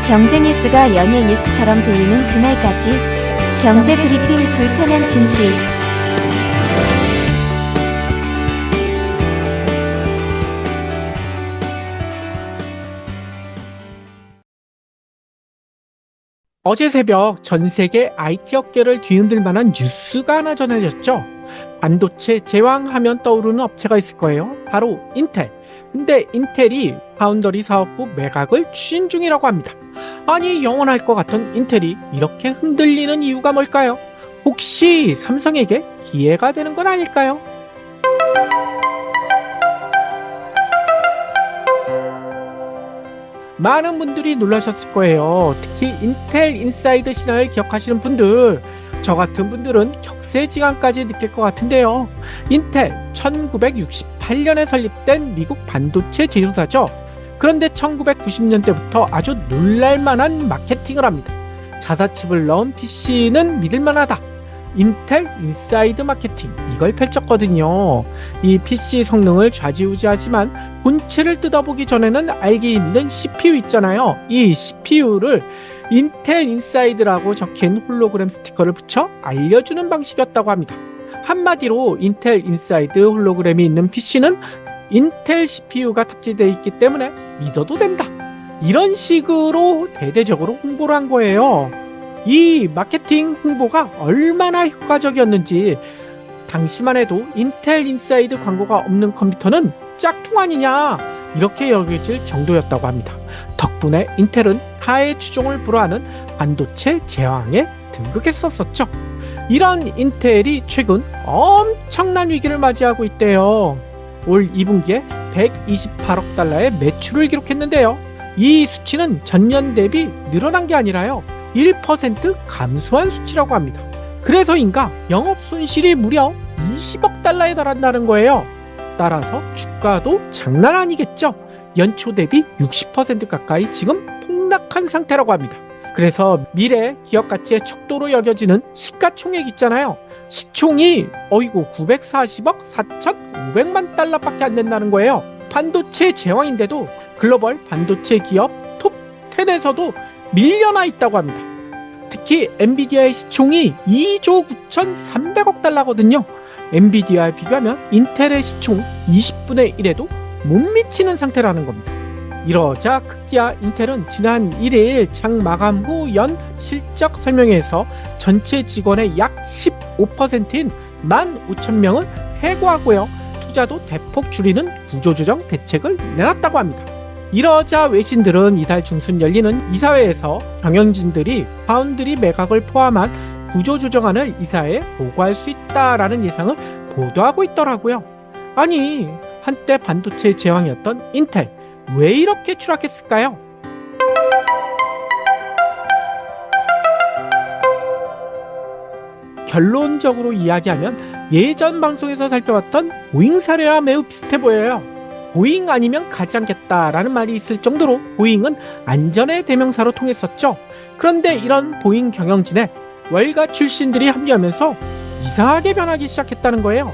경제 뉴스가 연예 뉴스처럼 들리는 그날까지 경제 브리핑 불편한 진실. 어제 새벽 전 세계 IT 업계를 뒤흔들 만한 뉴스가 하나 전해졌죠. 반도체 제왕하면 떠오르는 업체가 있을 거예요. 바로 인텔. 근데 인텔이 파운더리 사업부 매각을 추진 중이라고 합니다. 아니, 영원할 것 같던 인텔이 이렇게 흔들리는 이유가 뭘까요? 혹시 삼성에게 기회가 되는 건 아닐까요? 많은 분들이 놀라셨을 거예요. 특히 인텔 인사이드 신화를 기억하시는 분들, 저 같은 분들은 격세지감까지 느낄 것 같은데요. 인텔 1968년에 설립된 미국 반도체 제조사죠. 그런데 1990년대부터 아주 놀랄만한 마케팅을 합니다. 자사칩을 넣은 PC는 믿을만하다. 인텔 인사이드 마케팅, 이걸 펼쳤거든요. 이 PC 성능을 좌지우지하지만 본체를 뜯어보기 전에는 알기 힘든 CPU 있잖아요. 이 CPU를 인텔 인사이드라고 적힌 홀로그램 스티커를 붙여 알려주는 방식이었다고 합니다. 한마디로 인텔 인사이드 홀로그램이 있는 PC는 인텔 CPU가 탑재되어 있기 때문에 믿어도 된다. 이런 식으로 대대적으로 홍보를 한 거예요. 이 마케팅 홍보가 얼마나 효과적이었는지, 당시만 해도 인텔 인사이드 광고가 없는 컴퓨터는 짝퉁 아니냐, 이렇게 여겨질 정도였다고 합니다. 덕분에 인텔은 타의 추종을 불허하는 반도체 제왕에 등극했었죠. 이런 인텔이 최근 엄청난 위기를 맞이하고 있대요. 올 2분기에 128억 달러의 매출을 기록했는데요. 이 수치는 전년 대비 늘어난 게 아니라요, 1% 감소한 수치라고 합니다. 그래서인가 영업 손실이 무려 20억 달러에 달한다는 거예요. 따라서 주가도 장난 아니겠죠. 연초 대비 60% 가까이 지금 폭락한 상태라고 합니다. 그래서 미래 기업 가치의 척도로 여겨지는 시가총액 있잖아요. 시총이 940억 4,500만 달러밖에 안 된다는 거예요. 반도체 제왕인데도 글로벌 반도체 기업 톱 10에서도 밀려나 있다고 합니다. 특히 엔비디아의 시총이 2조 9,300억 달러거든요. 엔비디아에 비교하면 인텔의 시총 20분의 1에도 못 미치는 상태라는 겁니다. 이러자 급기야 인텔은 지난 1일 장 마감 후 연 실적 설명회에서 전체 직원의 약 15%인 15,000명을 해고하고요, 투자도 대폭 줄이는 구조조정 대책을 내놨다고 합니다. 이러자 외신들은 이달 중순 열리는 이사회에서 경영진들이 파운드리 매각을 포함한 구조조정안을 이사회에 보고할 수 있다라는 예상을 보도하고 있더라고요. 아니, 한때 반도체 제왕이었던 인텔, 왜 이렇게 추락했을까요? 결론적으로 이야기하면 예전 방송에서 살펴봤던 보잉 사례와 매우 비슷해 보여요. 보잉 아니면 가지 않겠다라는 말이 있을 정도로 보잉은 안전의 대명사로 통했었죠. 그런데 이런 보잉 경영진에 월가 출신들이 합류하면서 이상하게 변하기 시작했다는 거예요.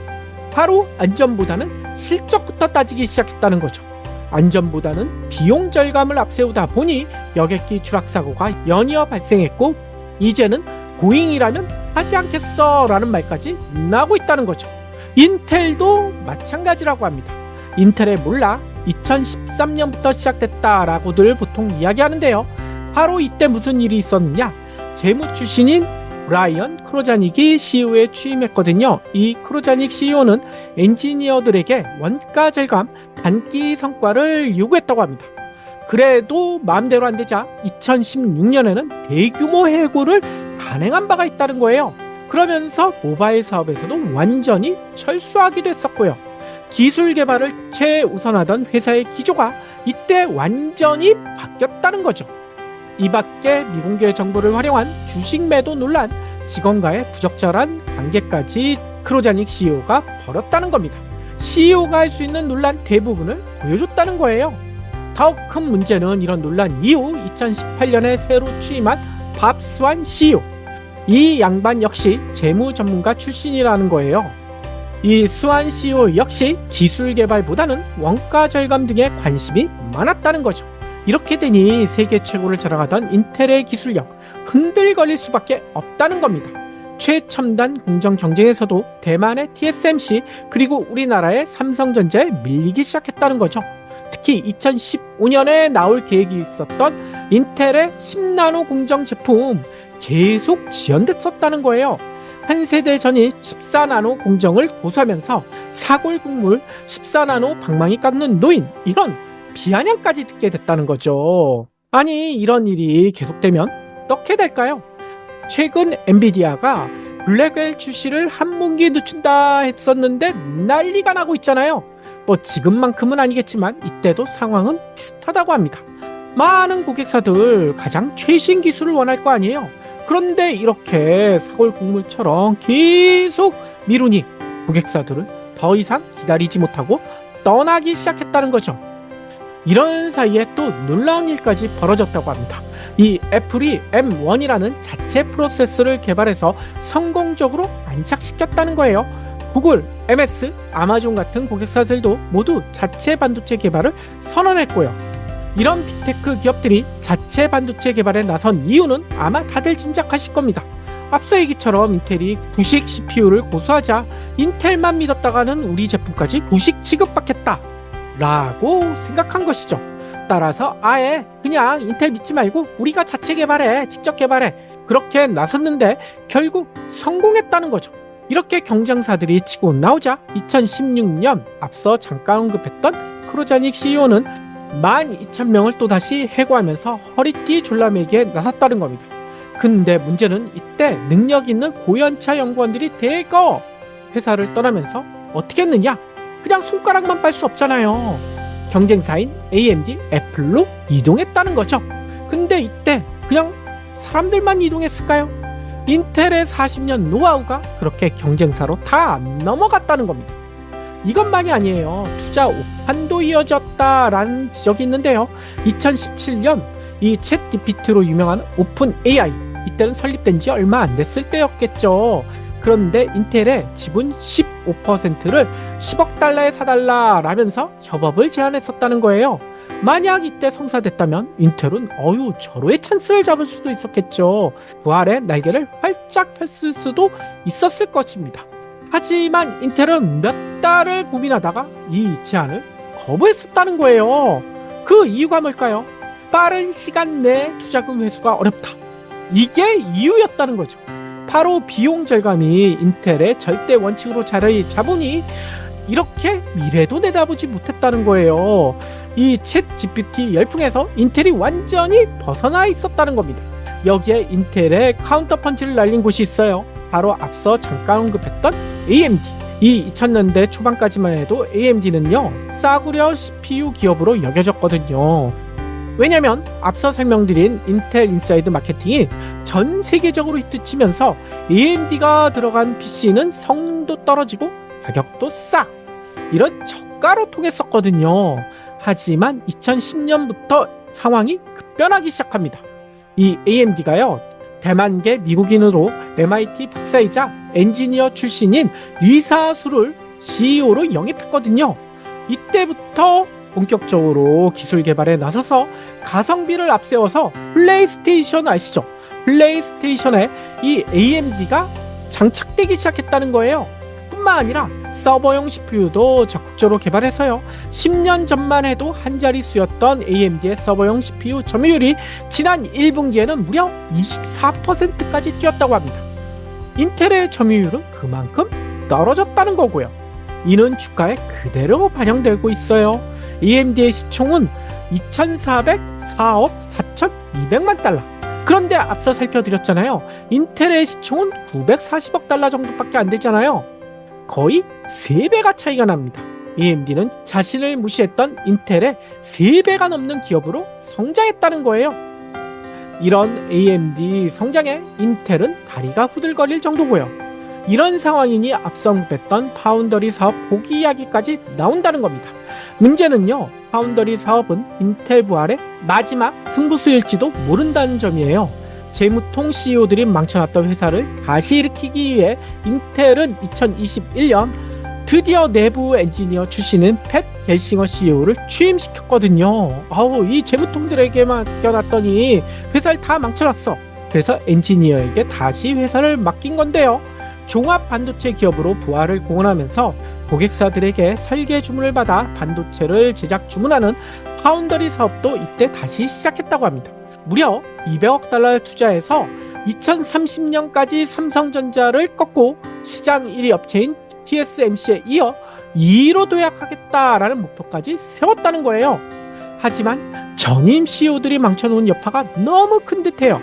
바로 안전보다는 실적부터 따지기 시작했다는 거죠. 안전보다는 비용 절감을 앞세우다 보니 여객기 추락사고가 연이어 발생했고, 이제는 보잉이라면 하지 않겠어 라는 말까지 나오고 있다는 거죠. 인텔도 마찬가지라고 합니다. 인텔의 몰락 2013년부터 시작됐다라고들 보통 이야기하는데요. 바로 이때 무슨 일이 있었느냐, 재무 출신인 브라이언 크로자닉이 CEO에 취임했거든요. 이 크로자닉 CEO는 엔지니어들에게 원가 절감 단기 성과를 요구했다고 합니다. 그래도 마음대로 안 되자 2016년에는 대규모 해고를 단행한 바가 있다는 거예요. 그러면서 모바일 사업에서도 완전히 철수하기도 했었고요. 기술 개발을 최우선하던 회사의 기조가 이때 완전히 바뀌었다는 거죠. 이 밖에 미공개 정보를 활용한 주식 매도 논란, 직원과의 부적절한 관계까지 크로자닉 CEO가 벌였다는 겁니다. CEO가 할 수 있는 논란 대부분을 보여줬다는 거예요. 더욱 큰 문제는 이런 논란 이후 2018년에 새로 취임한 밥 스완 CEO. 이 양반 역시 재무 전문가 출신이라는 거예요. 이 스완 CEO 역시 기술 개발보다는 원가 절감 등에 관심이 많았다는 거죠. 이렇게 되니 세계 최고를 자랑하던 인텔의 기술력 흔들거릴 수밖에 없다는 겁니다. 최첨단 공정 경쟁에서도 대만의 TSMC 그리고 우리나라의 삼성전자에 밀리기 시작했다는 거죠. 특히 2015년에 나올 계획이 있었던 인텔의 10나노 공정 제품 계속 지연됐었다는 거예요. 한 세대 전인 14나노 공정을 고수하면서 사골국물 14나노 방망이 깎는 노인, 이런 비아냥까지 듣게 됐다는 거죠. 아니, 이런 일이 계속되면 어떻게 될까요? 최근 엔비디아가 블랙웰 출시를 한 분기에 늦춘다 했었는데 난리가 나고 있잖아요. 뭐 지금만큼은 아니겠지만 이때도 상황은 비슷하다고 합니다. 많은 고객사들 가장 최신 기술을 원할 거 아니에요. 그런데 이렇게 사골국물처럼 계속 미루니 고객사들은 더 이상 기다리지 못하고 떠나기 시작했다는 거죠. 이런 사이에 또 놀라운 일까지 벌어졌다고 합니다. 이 애플이 M1이라는 자체 프로세서를 개발해서 성공적으로 안착시켰다는 거예요. 구글, MS, 아마존 같은 고객사들도 모두 자체 반도체 개발을 선언했고요. 이런 빅테크 기업들이 자체 반도체 개발에 나선 이유는 아마 다들 짐작하실 겁니다. 앞서 얘기처럼 인텔이 구식 CPU를 고수하자 인텔만 믿었다가는 우리 제품까지 구식 취급받겠다 라고 생각한 것이죠. 따라서 아예 그냥 인텔 믿지 말고 우리가 자체 개발해, 직접 개발해, 그렇게 나섰는데 결국 성공했다는 거죠. 이렇게 경쟁사들이 치고 나오자 2016년 앞서 잠깐 언급했던 크로자닉 CEO는 12,000명을 또다시 해고하면서 허리띠 졸라매기에 나섰다는 겁니다. 근데 문제는 이때 능력 있는 고연차 연구원들이 대거 회사를 떠나면서 어떻게 했느냐? 그냥 손가락만 빨 수 없잖아요. 경쟁사인 AMD, 애플로 이동했다는 거죠. 근데 이때 그냥 사람들만 이동했을까요? 인텔의 40년 노하우가 그렇게 경쟁사로 다 넘어갔다는 겁니다. 이것만이 아니에요. 투자 오판도 이어졌다라는 지적이 있는데요. 2017년 이 챗 GPT로 유명한 오픈 AI, 이때는 설립된 지 얼마 안 됐을 때였겠죠. 그런데 인텔의 지분 15%를 10억 달러에 사달라라면서 협업을 제안했었다는 거예요. 만약 이때 성사됐다면 인텔은 절호의 찬스를 잡을 수도 있었겠죠. 부활의 날개를 활짝 폈을 수도 있었을 것입니다. 하지만 인텔은 몇 달을 고민하다가 이 제안을 거부했었다는 거예요. 그 이유가 뭘까요? 빠른 시간 내에 투자금 회수가 어렵다. 이게 이유였다는 거죠. 바로 비용 절감이 인텔의 절대 원칙으로 자리 잡으니 이렇게 미래도 내다보지 못했다는 거예요. 이 챗 GPT 열풍에서 인텔이 완전히 벗어나 있었다는 겁니다. 여기에 인텔의 카운터 펀치를 날린 곳이 있어요. 바로 앞서 잠깐 언급했던 AMD. 이 2000년대 초반까지만 해도 AMD는요, 싸구려 CPU 기업으로 여겨졌거든요. 왜냐면 앞서 설명드린 인텔 인사이드 마케팅이 전 세계적으로 히트치면서 AMD가 들어간 PC는 성능도 떨어지고 가격도 싸, 이런 저가로 통했었거든요. 하지만 2010년부터 상황이 급변하기 시작합니다. 이 AMD가요, 대만계 미국인으로 MIT 박사이자 엔지니어 출신인 리사수를 CEO로 영입했거든요. 이때부터 본격적으로 기술 개발에 나서서 가성비를 앞세워서 플레이스테이션 아시죠? 플레이스테이션에 이 AMD가 장착되기 시작했다는 거예요. 뿐만 아니라 서버용 CPU도 적극적으로 개발해서요, 10년 전만 해도 한 자릿수였던 AMD의 서버용 CPU 점유율이 지난 1분기에는 무려 24%까지 뛰었다고 합니다. 인텔의 점유율은 그만큼 떨어졌다는 거고요. 이는 주가에 그대로 반영되고 있어요. AMD의 시총은 2,404억 4,200만 달러. 그런데 앞서 살펴드렸잖아요. 인텔의 시총은 940억 달러 정도밖에 안 되잖아요. 거의 3배가 차이가 납니다. AMD는 자신을 무시했던 인텔의 3배가 넘는 기업으로 성장했다는 거예요. 이런 AMD 성장에 인텔은 다리가 후들거릴 정도고요. 이런 상황이니 앞서 언급했던 파운더리 사업 포기 이야기까지 나온다는 겁니다. 문제는요, 파운더리 사업은 인텔 부활의 마지막 승부수일지도 모른다는 점이에요. 재무통 CEO들이 망쳐놨던 회사를 다시 일으키기 위해 인텔은 2021년 드디어 내부 엔지니어 출신인 팻 겔싱어 CEO를 취임시켰거든요. 이 재무통들에게 맡겨놨더니 회사를 다 망쳐놨어. 그래서 엔지니어에게 다시 회사를 맡긴 건데요. 종합 반도체 기업으로 부활을 공언하면서 고객사들에게 설계 주문을 받아 반도체를 제작 주문하는 파운더리 사업도 이때 다시 시작했다고 합니다. 무려 200억 달러를 투자해서 2030년까지 삼성전자를 꺾고 시장 1위 업체인 TSMC에 이어 2위로 도약하겠다라는 목표까지 세웠다는 거예요. 하지만 전임 CEO들이 망쳐놓은 여파가 너무 큰 듯해요.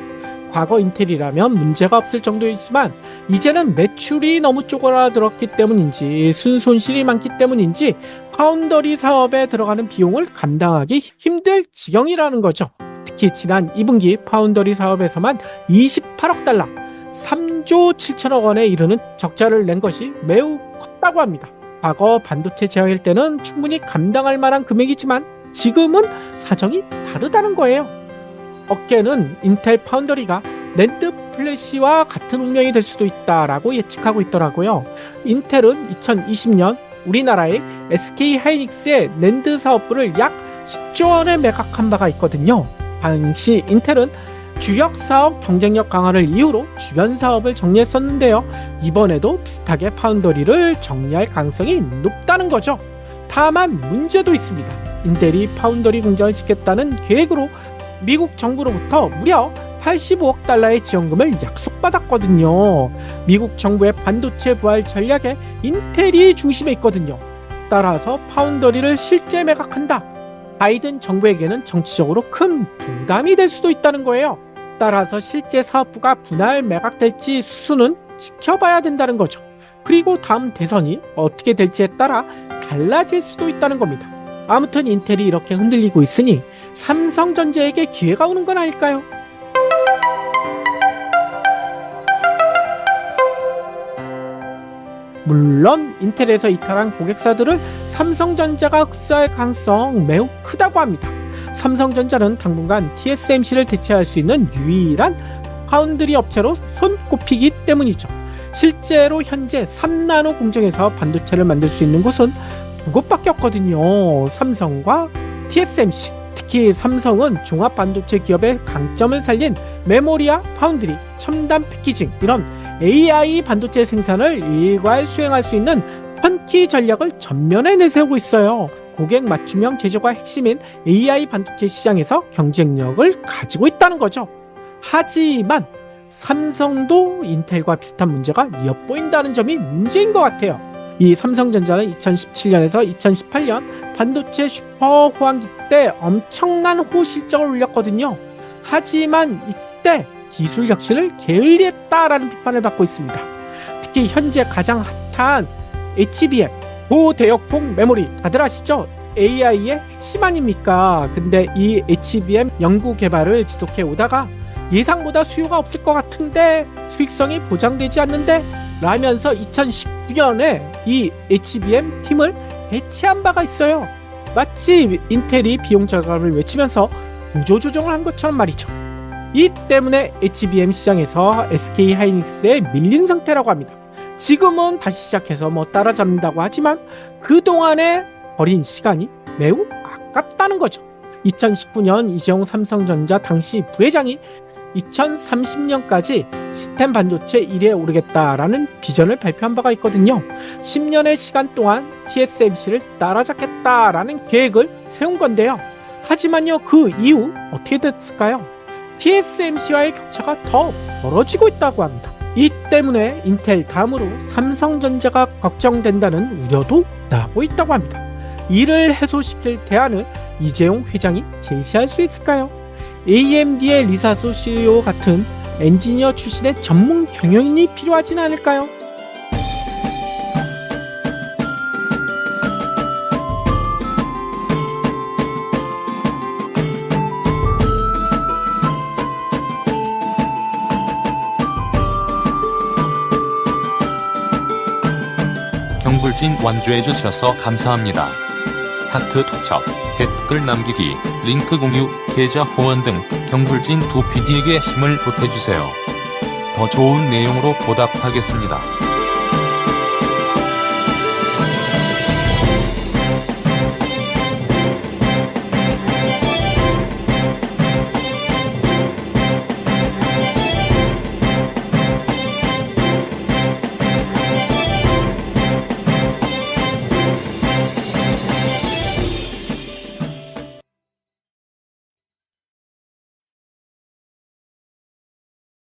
과거 인텔이라면 문제가 없을 정도이지만 이제는 매출이 너무 쪼그라들었기 때문인지 순손실이 많기 때문인지 파운더리 사업에 들어가는 비용을 감당하기 힘들 지경이라는 거죠. 특히 지난 2분기 파운더리 사업에서만 28억 달러, 3조 7천억 원에 이르는 적자를 낸 것이 매우 컸다고 합니다. 과거 반도체 제약일 때는 충분히 감당할 만한 금액이지만 지금은 사정이 다르다는 거예요. 업계는 인텔 파운더리가 낸드 플래시와 같은 운명이 될 수도 있다라고 예측하고 있더라고요. 인텔은 2020년 우리나라의 SK 하이닉스의 낸드 사업부를 약 10조 원에 매각한 바가 있거든요. 당시 인텔은 주력 사업 경쟁력 강화를 이유로 주변 사업을 정리했었는데요. 이번에도 비슷하게 파운더리를 정리할 가능성이 높다는 거죠. 다만 문제도 있습니다. 인텔이 파운더리 공장을 짓겠다는 계획으로 미국 정부로부터 무려 85억 달러의 지원금을 약속받았거든요. 미국 정부의 반도체 부활 전략에 인텔이 중심에 있거든요. 따라서 파운더리를 실제 매각한다. 바이든 정부에게는 정치적으로 큰 부담이 될 수도 있다는 거예요. 따라서 실제 사업부가 분할 매각될지 수순은 지켜봐야 된다는 거죠. 그리고 다음 대선이 어떻게 될지에 따라 달라질 수도 있다는 겁니다. 아무튼 인텔이 이렇게 흔들리고 있으니 삼성전자에게 기회가 오는 건 아닐까요? 물론 인텔에서 이탈한 고객사들을 삼성전자가 흡수할 가능성 매우 크다고 합니다. 삼성전자는 당분간 TSMC를 대체할 수 있는 유일한 파운드리 업체로 손꼽히기 때문이죠. 실제로 현재 3나노 공정에서 반도체를 만들 수 있는 곳은 두 곳밖에 없거든요. 삼성과 TSMC. 특히 삼성은 종합 반도체 기업의 강점을 살린 메모리와 파운드리, 첨단 패키징 이런 AI 반도체 생산을 일괄 수행할 수 있는 턴키 전략을 전면에 내세우고 있어요. 고객 맞춤형 제조가 핵심인 AI 반도체 시장에서 경쟁력을 가지고 있다는 거죠. 하지만 삼성도 인텔과 비슷한 문제가 엿보인다는 점이 문제인 것 같아요. 이 삼성전자는 2017년에서 2018년 반도체 슈퍼 호황기 때 엄청난 호실적을 올렸거든요. 하지만 이때 기술 혁신을 게을리했다라는 비판을 받고 있습니다. 특히 현재 가장 핫한 HBM, 고대역폭 메모리 다들 아시죠? AI의 핵심 아닙니까? 근데 이 HBM 연구 개발을 지속해 오다가 예상보다 수요가 없을 것 같은데 수익성이 보장되지 않는데 라면서 2019년에 이 HBM 팀을 해체한 바가 있어요. 마치 인텔이 비용 절감을 외치면서 구조조정을 한 것처럼 말이죠. 이 때문에 HBM 시장에서 SK 하이닉스에 밀린 상태라고 합니다. 지금은 다시 시작해서 따라잡는다고 하지만 그동안에 버린 시간이 매우 아깝다는 거죠. 2019년 이재용 삼성전자 당시 부회장이 2030년까지 시스템 반도체 1위에 오르겠다라는 비전을 발표한 바가 있거든요. 10년의 시간 동안 TSMC를 따라잡겠다라는 계획을 세운 건데요. 하지만요, 그 이후 어떻게 됐을까요? TSMC와의 격차가 더 벌어지고 있다고 합니다. 이 때문에 인텔 다음으로 삼성전자가 걱정된다는 우려도 나오고 있다고 합니다. 이를 해소시킬 대안을 이재용 회장이 제시할 수 있을까요? AMD의 리사수 CEO 같은 엔지니어 출신의 전문 경영인이 필요하진 않을까요? 경불진 완주해 주셔서 감사합니다. 하트 투척, 댓글 남기기, 링크 공유, 계좌 후원 등 경불진 2PD에게 힘을 보태주세요. 더 좋은 내용으로 보답하겠습니다.